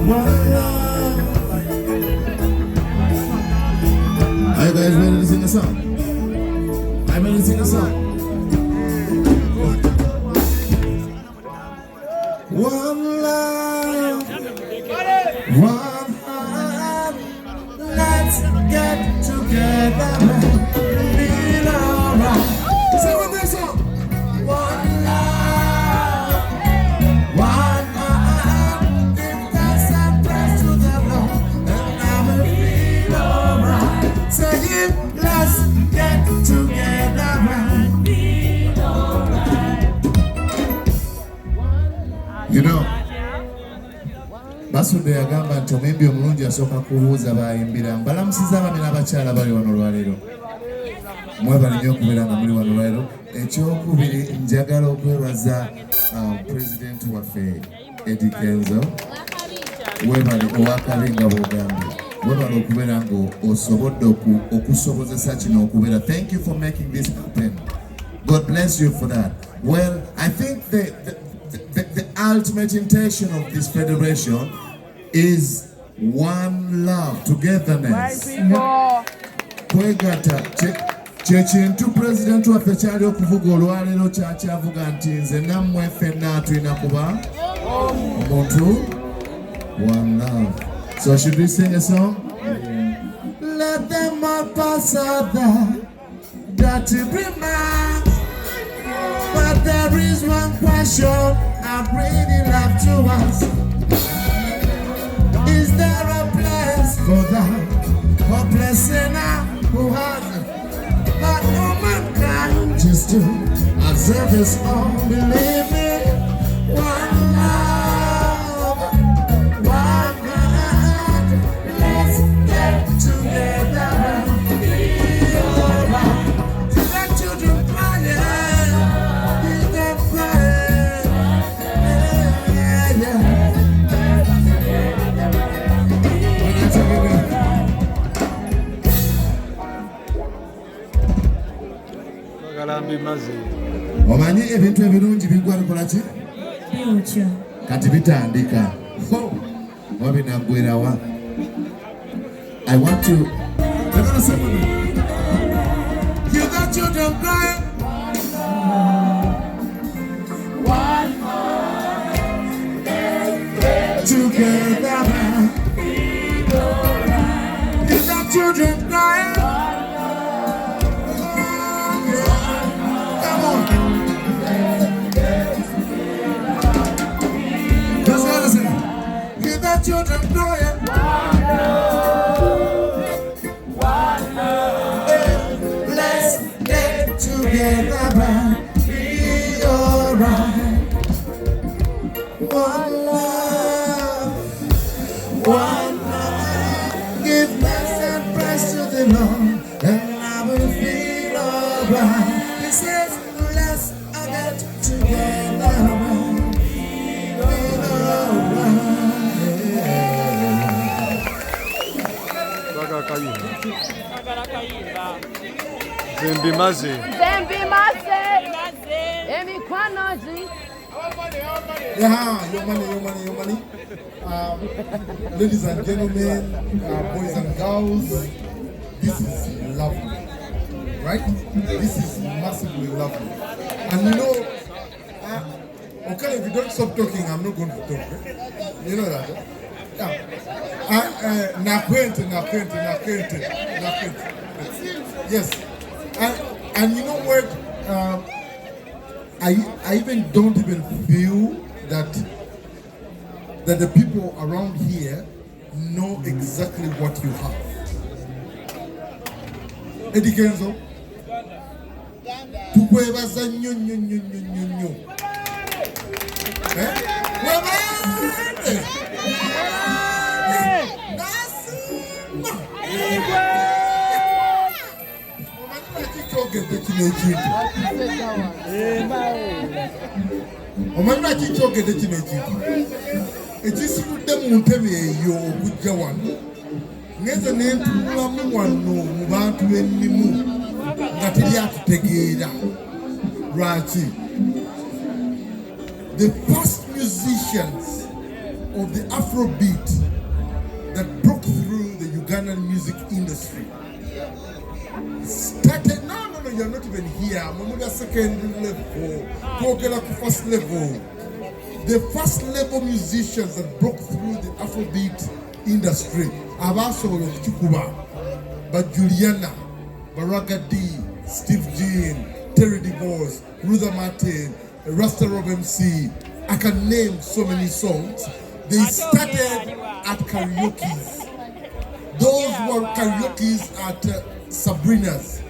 One love. Are you guys ready to sing a song? I'm ready to sing a song. One love, one heart. Let's get together and feel alright. Say what this song. One love, one heart. Give thanks and praise to the Lord, and I will feel alright. Say it. Let's get together and feel alright. You know, Basudde yagamba nti omuyimbi omulungi asooka kubuuza bayimbira mbalamusiza abaami n'abakyala bali wano olwaleero. Mwebale nnyo okubeera nga muli wano olwaleero. Ekyokubiri njagala okwebaza pulezidenti waffe Eddie Kenzo. Webale owakabi nga bw'ogambye. Webale okubeera nga osobodde okusobozesa kino okubeera. Thank you for making this happen. God bless you for that. Well, I think the ultimate intention of this federation is one love, togetherness. Kwegata kyekintu pulezidenti waffe kyali okuvuga olwaleero kyakyavuga nti nze nammwe ffenna tulina kuba omuntu one love. So should we sing a song? Let them all pass out there, dirty remarks. But there is one question I really love to ask. Is there a place for that hopeless sinner who has but no mankind just to observe his own believing? One love, one heart. Let's get together and feel alright. To the children crying, hear them crying. Yeah, yeah. Omanyi ebintu ebirungi bigwa bikola ki? Biwutyo. Kati bitandika. Wabinaggwerawa. I want to... They're gonna say with me. You got children crying. One more day together and feel alright. You got children crying. Children crying. One love. Let's get together and be alright. One love, one love. Give thanks and praise to the Lord, and I will feel alright. He says, let's get together and feel alright. Zembimaze emikwanozi. Yeah, your money. Ladies and gentlemen, boys and girls, this is lovely, right? This is massively lovely. And you know, okay, if you don't stop talking, I'm not going to talk. Right? You know that, right? Yeah. Nakwente. Yes. And you know what? I even don't even feel that the people around here know exactly what you have. Eddie Kenzo, tukwebaza nnyo. Omanya kikyogedde kino ekintu ekisitudde mu ntebe eyo okujja wano ngeze nentuulamu wano mu bantu b'ennimu nga teri atutegeera lwaki. The first musicians of the Afrobeat Ugandan music industry. Started, no, you're not even here. I'm on second level, first level. The first level musicians that broke through the Afrobeat industry are also Qute Kaye, but Juliana, Baraka D, Steve Jean, Terry DeVos, Ruther Martin, Rasta Rob MC. I can name so many songs. They started at karaoke's. Those were karaoke's at Sabrina's,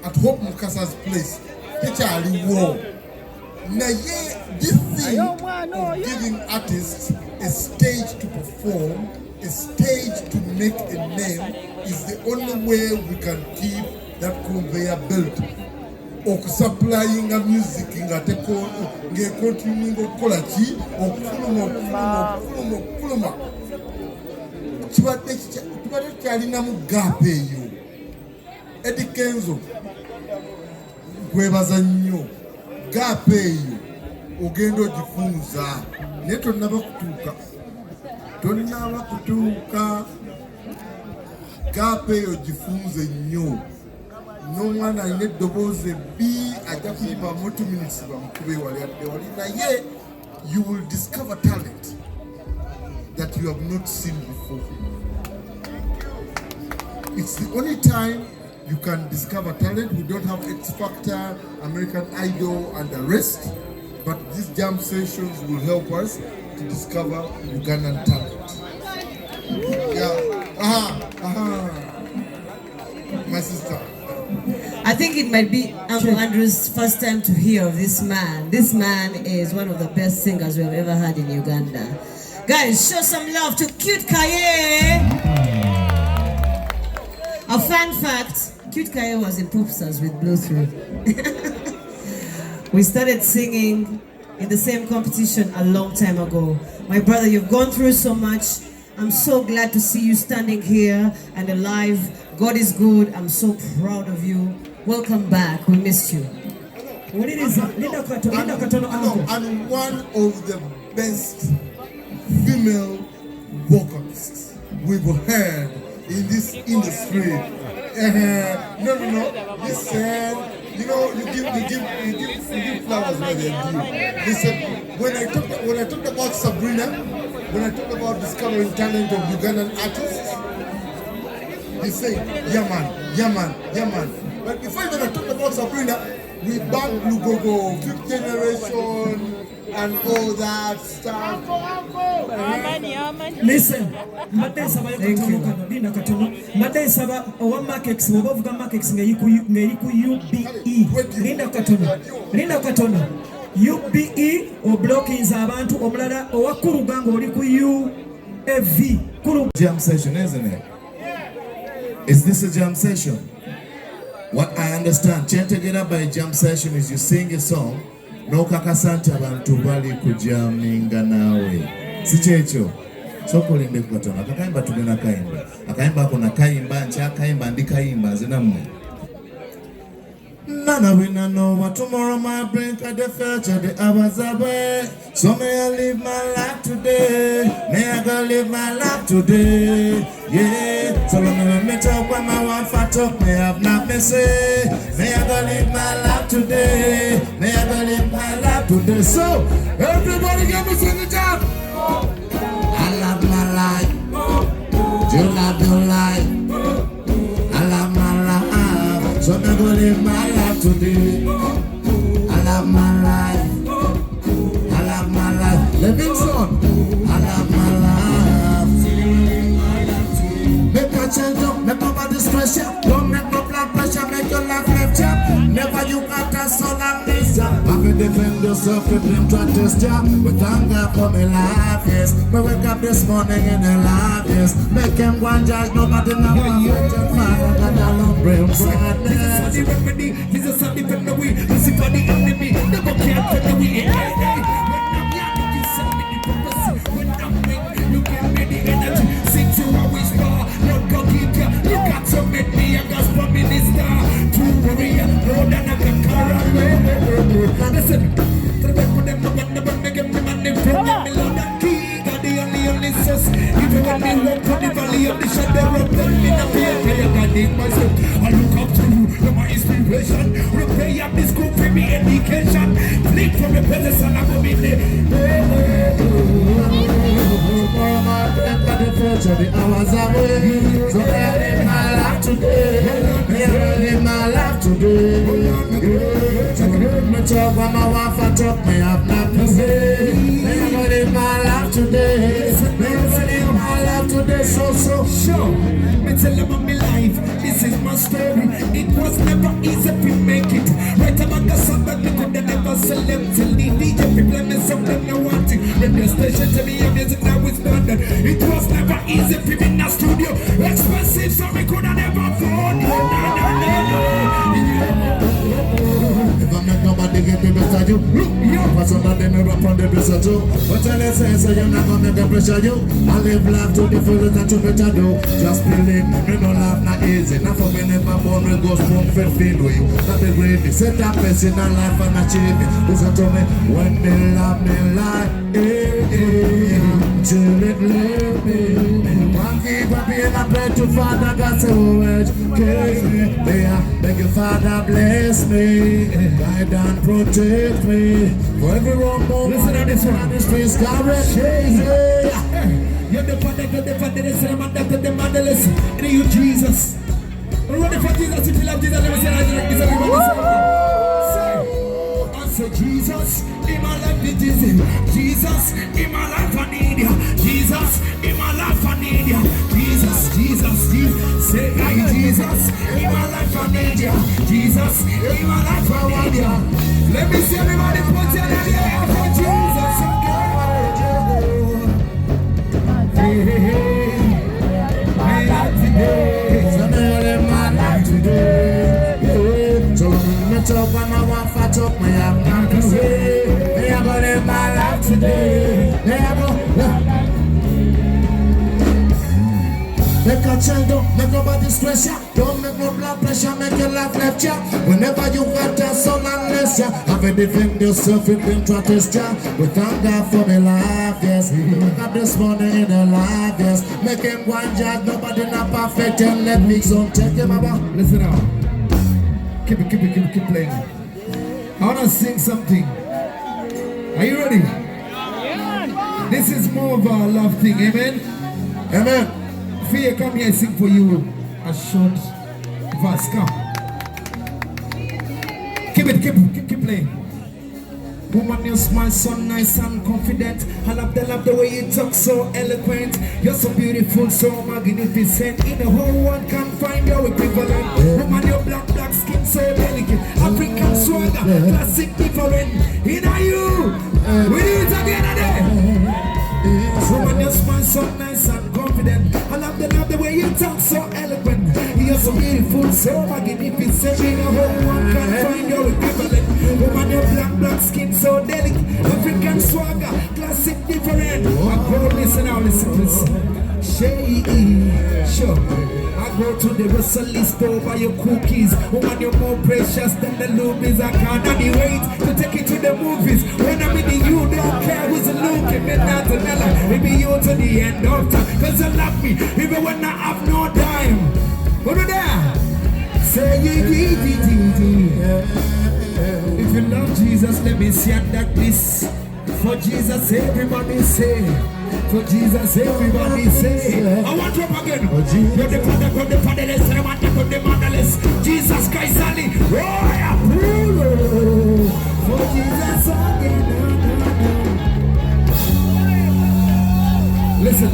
at Hope Mukasa's place. Waaliwo. Naye, this thing of giving artists a stage to perform, a stage to make a name, is the only way we can keep that conveyor belt. Okusupplying music nga continuing okukola ki okufuluma kibadde kyalinamu gap eyo. Eddie Kenzo kwebaza nnyo gap eyo ogenda ogifunza naye tonnaba kutuuka gap eyo gifunze nnyo. N'omwana alina eddoboozi ebbi ajja kuyimbaamu 2 minutes bamukube wali adde wali naye you will discover talent that you have not seen before. It's the only time you can discover talent. We don't have X Factor, American Idol and the rest, but these jam sessions will help us to discover Ugandan talent. Yeah, my sister. I think it might be Uncle Andrew's first time to hear of this man. This man is one of the best singers we have ever had in Uganda. Guys, show some love to Qute Kaye. A fun fact, Qute Kaye was in Popstars with Blue Through. We started singing in the same competition a long time ago. My brother, you've gone through so much. I'm so glad to see you standing here and alive. God is good. I'm so proud of you. Welcome back. We missed you. And one of the best female vocalists we've heard in this industry. No. Listen, you give flowers where they're due. Listen, when I talked about Sabrina, when I talked about discovering talent of Ugandan artists, you say, yeah man. But before even I talked about Sabrina, we banned Lugogo, Fifth Generation, and all that stuff. Listen, Mate Saba Linda Katono, Mate Saba, one markets, Moboga markets, Neriku UBE, Linda Katono, UBE, or blocking Zabantu, or Blada, or Kurugango, Riku UFV, Kuru. Jam session, isn't it? Is this a jam session? What I understand, Chentegera by jam session is you sing a song, no kakasanta bantu bali kujaminga nawe. Sichecho. So kulinde kukatona. Akakaimba tugena kaimba. Akaimba kuna kaimba, ncha kaimba, ndi kaimba, zinamwe. Nana we know what tomorrow might bring at the future, the hours away. So may I live my life today. May I go live my life today. Yeah. So when me talk when my wife I talk, may I have nothing say. May I go live my life today. May I go live my life today. So everybody get me sing it out. I love my life. You love your life. I love my life. So I'm gonna live my life today. I love my life. I love my life. Living son. I love my life. Make a change up, make nobody's pressure. Don't make no blood pressure, make your life left ya. Never you got a soul and this ya. I can defend yourself if them try to test ya. But thank God for me life, yes. Me wake up this morning in the life, yes. Make him one judge, nobody know what you do. Father, God, I love brain brightness. This is for the remedy, this is something from the way. This is for the enemy, never care for the way. When I'm young, you send me the purpose. When I'm weak, you give me the energy. Sing to always far, Lord God keep ya. You got to make me a gospel minister. True warrior, more than a conqueror. Listen, to the people them, no one never make me money from me. Lord and King, God the only source. Even when me walk through the valley of the shadow of death, me not fear, I can need myself. I look up to you, you're my inspiration. Replay up this school for me education. Flick from the presence and I go be there. The hours away, so I live my life today. I live my life today. Me talk when my wife I talk, me have nothing to say. I live my life today. I live my life today. So Sure, me tell them of my life. This is my story. It was never easy to make it. Right about the song that me could never select till the DJ people me something I want it. When the station tell me your music now is standard. It was never easy to be in the studio. Expensive, so me could never afford. if I make nobody get the best of you, for some of them rap on the best of you. But tell us, so you're not gonna make a pressure you. I live life to the fullest that you better do. Just believe me, no life not easy. Not for me never born with ghost from feel with you. Not the gravy, set that place in a life and achieve it. Listen to me, when they love me like, till it leave me. One keep up in a pray to Father God so educate me. Beg your Father bless me, guide and protect me. For every wrong moment, Listen to this one. and this place God rest. You're the father, the son, the motherless. In you, Jesus. Run for Jesus, if you love Jesus, let me say, I say, Jesus, in my life, it is him. Jesus, in my life, I need you. Jesus, in my life, I need you. Jesus, Jesus, Jesus. Say, hey, Jesus, in my life, I need you. Jesus, in my life, I want you. Let me see everybody put your hand in the air for Jesus. Hey, hey, hey. My life today. So me live my life today. So me talk when I want to talk, me have nothing to say. Me a go live my life today. Me a go. Make a child, don't make nobody stress ya. Don't make no blood pressure, make your life left ya. Whenever you got a son unless ya have a defend yourself, you can try to test ya. We thank God for the life, yes. Wake up this morning in the life, yes. Make him one job, nobody not perfect, and let me so take him about. Listen now. Keep playing. I want to sing something. Are you ready? This is more of a love thing, amen? Amen. Fear, come here and sing for you a short verse. Come. Keep playing. Woman, you smile so nice and confident. I love the way you talk, so eloquent. You're so beautiful, so magnificent. In the whole world can't find your equivalent. Woman, your black skin so delicate. African swagger, classic different. In you, we do it again today. Woman, you smile so nice and confident. I love the way you talk, so eloquent. You're so beautiful, so magnificent. In the whole world can't find your equivalent. Woman, your black skin so delicate. African swagger, classic different. I go listen now, listen. Sure. I go to the Russell store buy your cookies. Woman, you're more precious than the loobies. I can't hardly wait to take you to the movies. When I'm in you, don't care who's looking. Me not to tell it be you to the end of time. Cause you love me, even when I have no dime. Over there. Say if you love Jesus, let me see that this. For Jesus, everybody say. For Jesus, everybody say. I want to up again. You're the father, God the fatherless, and I want to the motherless. Jesus Christ, Ali. Oh, I approve. For Jesus again. Listen.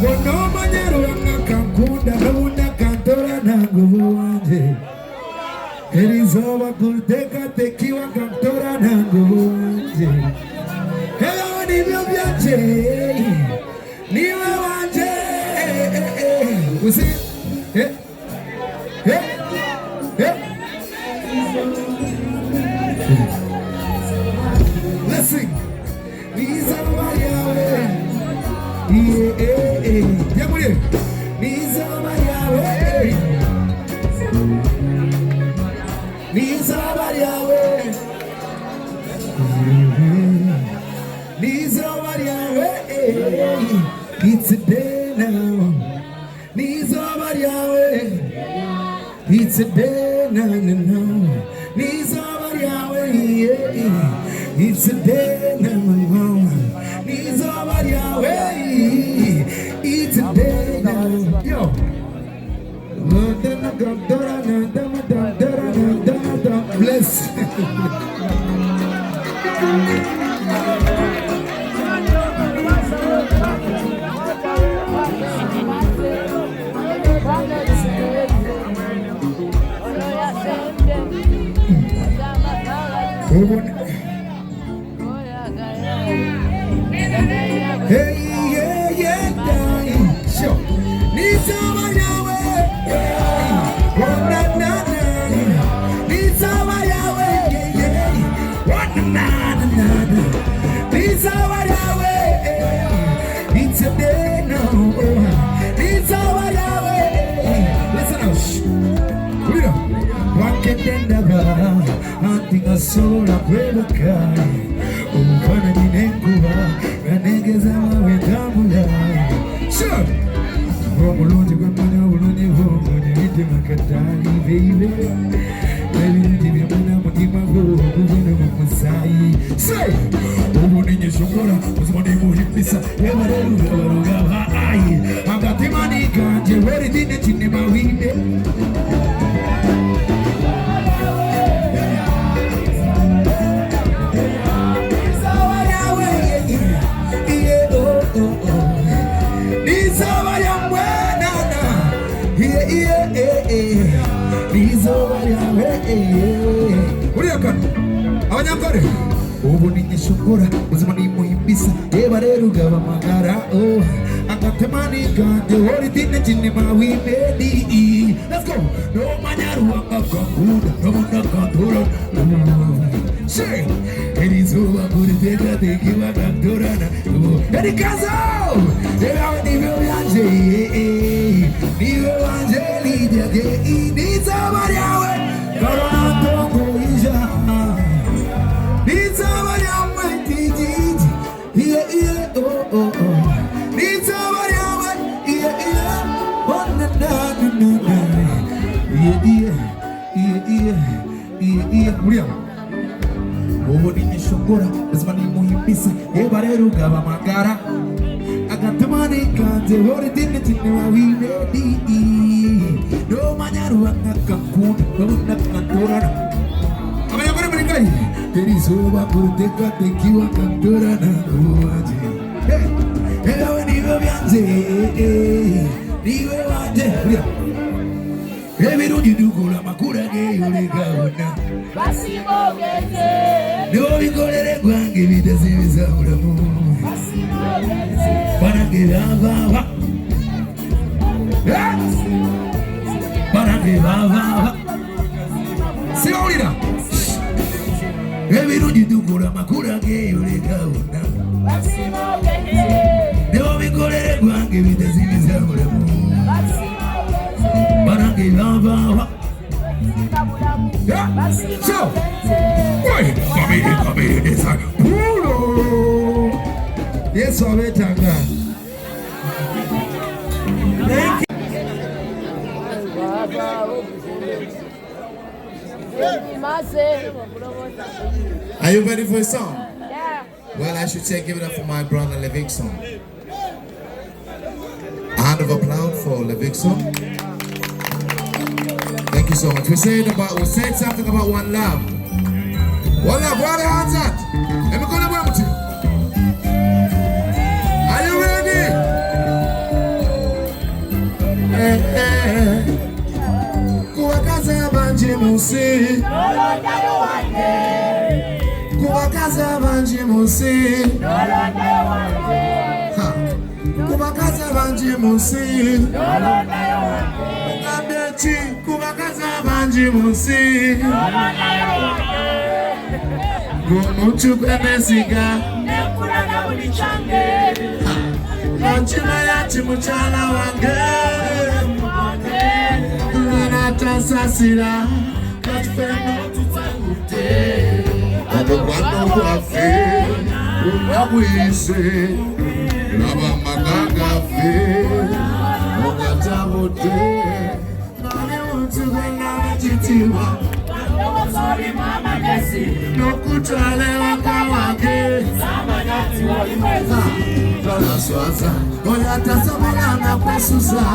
Wono manyero angakakunda nauna kantora nangu wanje. Elizoba kuteka tekiwa kantora nangu wanje. Hello nivyo vyache. Niwe wanje. We see it? Let's sing. Nizoba yawe. Yeah, we did. Nizoba yawe. Nizoba yawe. Nizoba yawe. It's a day now. Knees over Yahweh. It's a day now, no. Knees over Yahweh. Yeah. It's a day now. Knees over Yahweh. It's a day now. Yo. Bless. Hey, yeah, yeah, dying. Sure. Needs over Yahweh. Oh, na, na, na. Needs over Yahweh. Yeah, yeah. Oh, na, na, na, na. Needs over Yahweh. It's a day now. Needs over Yahweh. Listen up. Read up. Rocket in the bar. Hunting a soul of rebel guy. Oh, running in Cuba. Niggas and my Tamula. Sure. Romulonji, Romulonji, Romulonji, Makatali, baby. Baby, Mutima, Masai. Say, Omuni Shokora was one of the Pisa. Ever I got the money, can't you ready? Didn't you never win it? Ubunini shukura uzimani muhimbisa ebareru gaba magara oh akatemani gande ori dine chini mawimedi. Let's go. No manyaru akakuda no nakandura say it is over kuri teka teki wakandurana edikazo ewa niwe wanje niwe wanje lidege iniza mariawe korona tongo isha. Needs over Yahweh, yeah, yeah, oh, oh, oh. Needs over Yahweh, yeah, yeah, oh, na, na, na, na, yeah, yeah, yeah, yeah, yeah, yeah. Muriam. Oh, nini shokora, lazima nimuhimbisa, ebareru gaba magara. Akatamani kante, ori dine chini wawimedi. No manyaru akakakuna, no nakandorana. Amayakore merikai. Terisoba kurteka tekiwa kantora na kuwaje. Ewe niwe vyanze, niwe wanje. Ewe ruji dukula makura geyo legaona. Basi mogeze. Niwo vikolere kwange vitazimiza ulamu. Basi mogeze. Banange vava. Banange vava. Siolira. Ebiruji dukula makura geyo legaona. Basi mogeze. Niwo vikolere kwange vitazimiza ulamu. Basi mogeze. Banange vava. Yeah. So, wait, come here, this one. Pulo. Yes, I will thank God. Thank you. Are you ready for a song? Yeah. Well, I should say give it up for my brother Levikson. A hand of applause for Levikson. Thank you so much. We said something about one love. One love, where are the hands at? Let me go to work with you. Are you ready? Kuwakaza banji musi. Kuwakaza banji musi. Kuwakaza banji musi. Kubakaza banji musi Gonuchu emesiga Nekura na ulichange Nanchima ya chimuchala wange Nata sasira Kachufeno tutangute Abo wano wafe Umawise laba amaganga ffe ogatabudde nali muntu gonna ekitiibwa n'okutwala ewaka wange tolaswaza oyo atasobola nakwesuza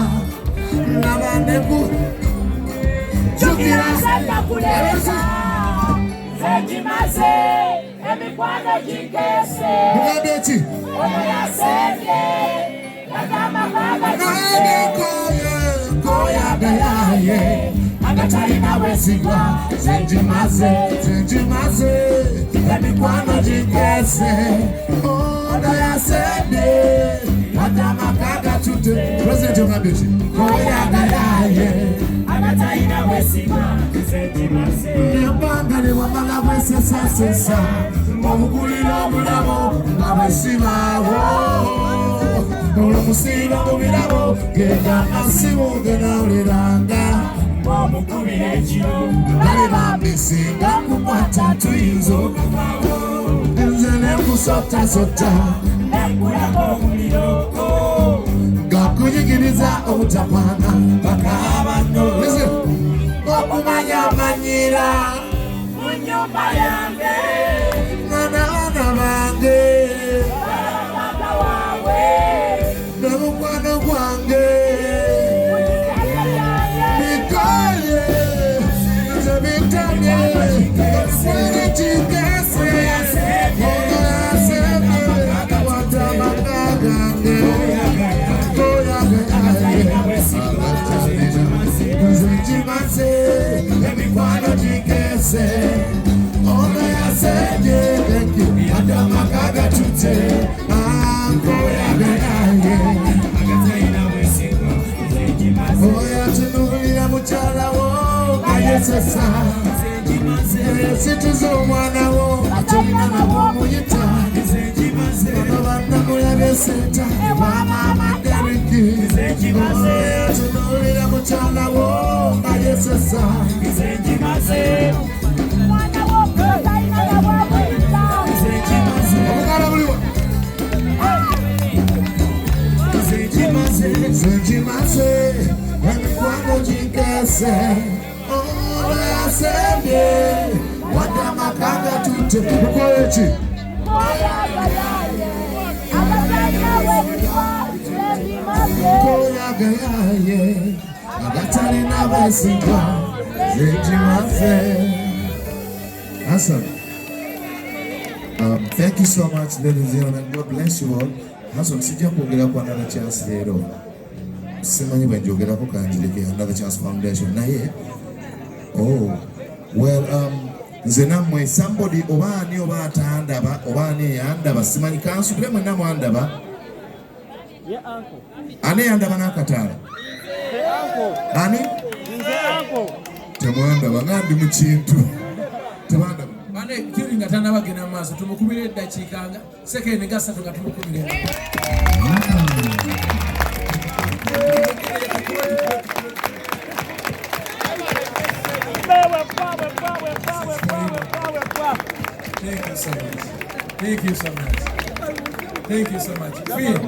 nabandeku jukira Zekimaze emikwano gikese mugambe ki koyagayaye agatalina bwesigwa zenjimaze emikwano gikese ono yasende atamakaga tute President ogambe ki koyagayaye agatalina bwesigwa zenjimaze nebanga lewamala bwesesasesa obugulira obulabo nga bwesibaawo olwomusiiba mu birabo genda masimu genaoleranga omukubira ekiro bali bambisinga kukwata tuyinza okubawo nze nekusottasota nekulako omuliroko gakuyigiriza obutakwanga bakabano okumanyamanyira mu nnyumba yange n'abaana bange n'abaana waabwe n'omukwano gwange bikaye nze bitamye ekifuni kikese ono yasebye wata amaka gange toyagayaye nze kimaze emikwano gikese ono yasebye wata amaka gatute toyagayaye oya tunulira mukyalawo ayesesa esituza omwanawo atolina nabo omuyita ono bannamulabye senta wamama deriki oya tunulira mukyalawo ayesesa omugala buliwa zenjimaze emikwano gikese ono yasembye wadde amakanga tutte mukoyeki koyagayaye agatalina bwesigwa zenjimaze. Awesome. Thank you so much, ladies and gentlemen. God bless you all. Awesome. Sijja kwogera ku another chance leero. Simanyi bwe njogerako kanjireke Another Chance Foundation naye nze nammwe somebody oba ani oba atandaba oba ani eyandaba simanyi kansubire mwenna mwandaba ani eyandaba n'akataala ani temwandaba nga ndi mu kintu temwandaba bane kiri nga tanabagenda mu maaso tumukubira eddakiika nga sekendi nga 3 nga tumukubira Thank you so much. Thank you so much. Fear.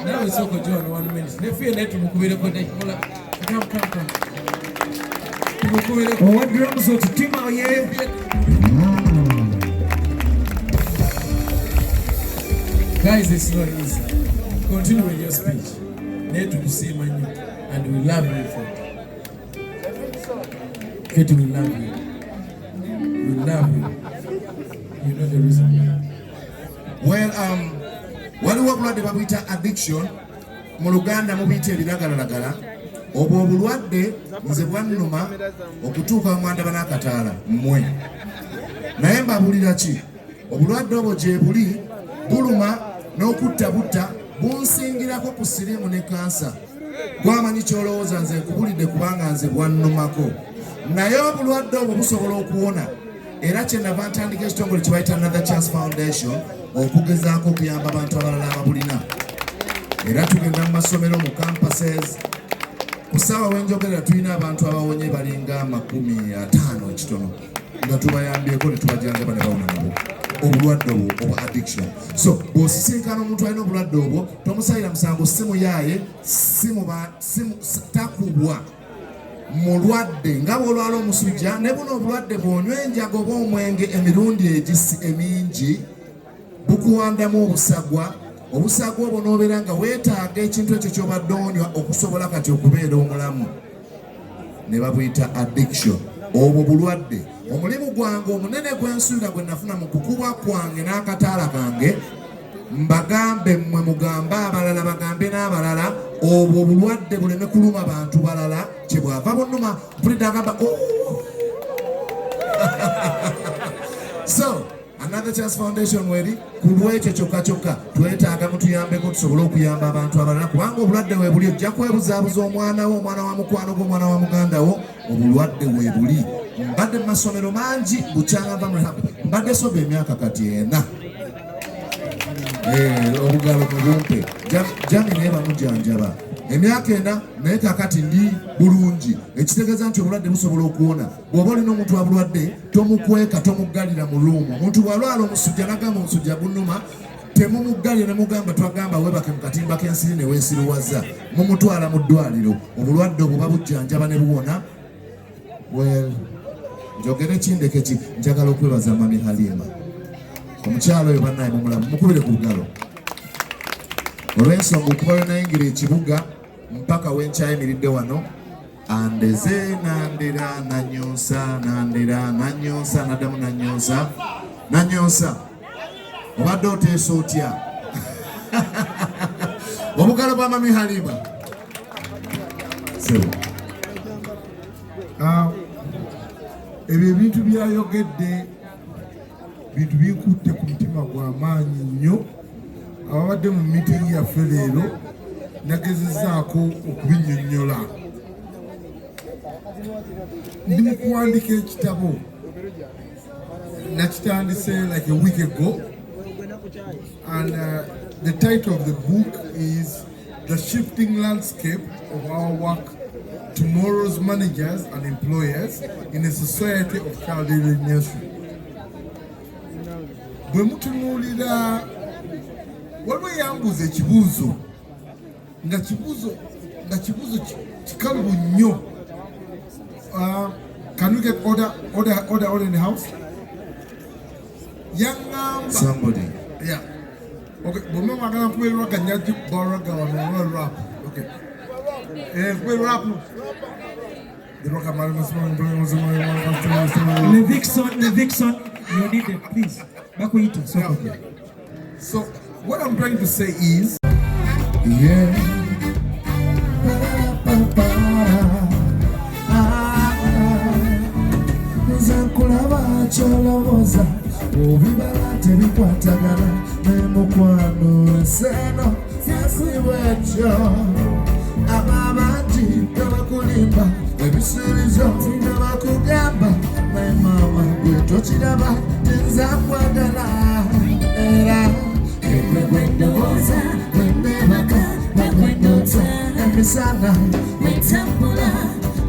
Now it's okay, John, 1 minute. Ne fear that tumukubire ko ndakikola. Come. Tumukubire ko wadira so tutima ye. Guys, it's not easy. Continue with your speech. Need to see manu and we love you for it. Kate, we love you. We love you. You know the reason. Well, waliwo obulwadde babuyita addiction mu Luganda mubiyita ebiragalalagala obwo obulwadde nze bwannuma okutuuka mwandaba n'akataala mmwe naye mbabulira ki obulwadde obwo gye buli buluma n'okuttabutta bunsingirako ku siriimu ne kansa gwamanyi kyolowooza nze nkubulidde kubanga nze bwannumako naye obulwadde obwo busobola okuwona era kyenava ntandika ekitongole kye bayita Another Chance Foundation okugezaako okuyamba abantu abalala ababulina era tugenda mu masomero mu campuses ku ssaawa wenjogerera tulina abantu abawonye balinga 50 ekitono nga tubayambyeko ne tubajjanjaba ne bawona nabo obulwadde obwo obwa addiction. So bw'osisinkana omuntu alina obulwadde obwo tomusalira musango simu yaaye takubwa mulwadde nga bw'olwala omusujja ne buno obulwadde bw'onywa enjaga oba omwenge emirundi emingi bukuwandamu obusagwa obwo n'obeera nga weetaaga ekintu ekyo ky'obadde onywa okusobola kati okubeera omulamu ne babuyita addiction. Obwo bulwadde. Omulimu gwange omunene gw'ensuula gwe nafuna mu kukubwa kwange n'akataala kange mbagambe mmwe mugambe abalala bagambe n'abalala obwo bulwadde buleme kuluma bantu balala kye bwava bunnuma mpulidde agamba So Another Chance Foundation weri ku lwekyo kyokka twetaaga mutuyambeko tusobole okuyamba abantu abalala kubanga obulwadde weebuli ojja kwebuzaabuza omwana wa mukwano gwo omwana wa muganda wo obulwadde weebuli. Mbadde mu masomero mangi bukyanga nva mbadde soba emyaka kati 4 obugalo mubumpe jami naye bamujjanjaba emyaka 4 naye kakati ndi bulungi ekitegeeza nti obulwadde busobola okuwona. Bw'oba olina omuntu abulwadde tomukweka tomuggalira mu luumu. Omuntu bw'alwala omusujja nagamba omusujja gunnuma temumuggalire ne mugamba twagamba webake mu katimba k'ensiri ne weesiruwaza mumutwala mu ddwaliro. Obulwadde obwo babujjanjaba ne buwona. Well, njogere kindeke ki njagala okwebaza Mami Halima omukyalo oyo bannaye mumulamu mukubire ku bugalo olw'ensonga okuba we nayingira ekibuga mpaka wenkyayimiridde wano andeze nandera nanyonsa naddamu nanyonsa obadde oteesa otya obugalo bwa Mami Halima ebyo ebintu byayogedde bintu binkutte ku mutima gw'amaanyi nnyo. Ababadde mu mitingi yaffe leero nagezezaako okubinnyonnyola. Ndi mu kuwandika ekitabo nakitandise like a week ago and the title of the book is The Shifting Landscape of Our Work, Tomorrow's Managers and Employers in a Society of Child Alienation. Bwe mutunuulira waliwo yambuza ekibuuzo nga kibuuzo kikalubu nnyo. Can we get order in the house? Yangamba somebody. Yeah. Okay, bwe mwagala kubeerwa ganyaji baraga wano rap. Okay. We rap. The rock The Vixen, you need it, please. So, what I'm trying to say is, nkulaba kyolowooza obibala tebikwatagana nemukwano enseno sasibwekyo ababangi tebakulimba ebisirizo tebakugamba naye maama gwe tokiraba tinza kwagala era ebyo gwendowooza gwendebaka bagwendota emisana wetambula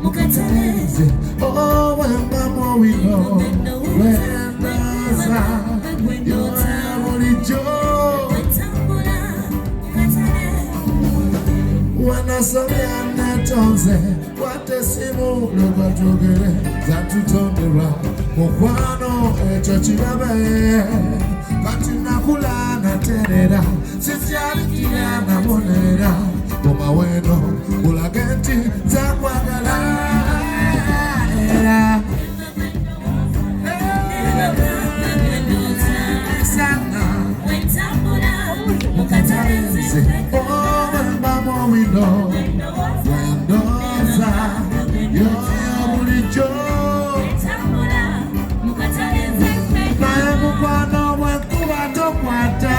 mukataleze owembamu wino wendaza yoya bulijjo wanasomya netonze watesimu lwebatugere zatutondera mukwano ekyo kirabe kati nakula natereera sisyalikira nabonera omaweno kulage nti zakwagala era obembamu wino wendoza yoyo bulijjo naye mukwano bwenkuba tokwata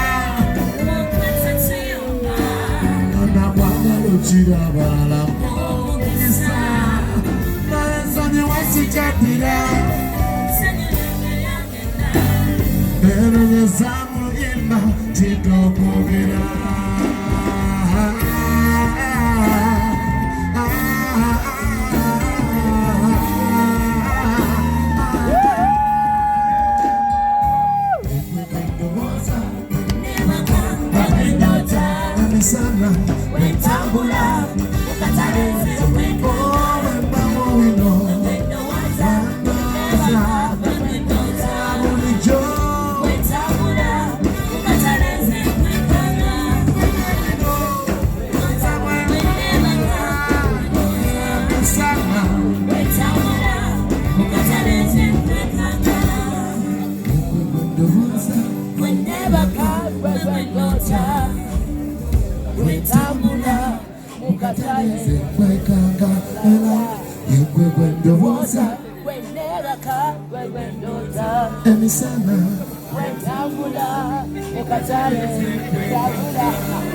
nakwagala okirabala mukisa naye nsonyi wasikyadira neronyeza muyimba kitokogera emisana wetambula mukatale nze owe mama wino wendowooza wendowooza bulijjo wetambula mukatale nze kwekanga emisana wetambula mukatale nze kwekanga ndowooza wendebaka wendowooza wetambula mukatale kwekanga era yekwekwe ndowooza wendebaka wendowooza emisana. wetambula mukatale wetambula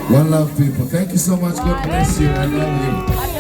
One love, people. Thank you so much. God bless you. I love you.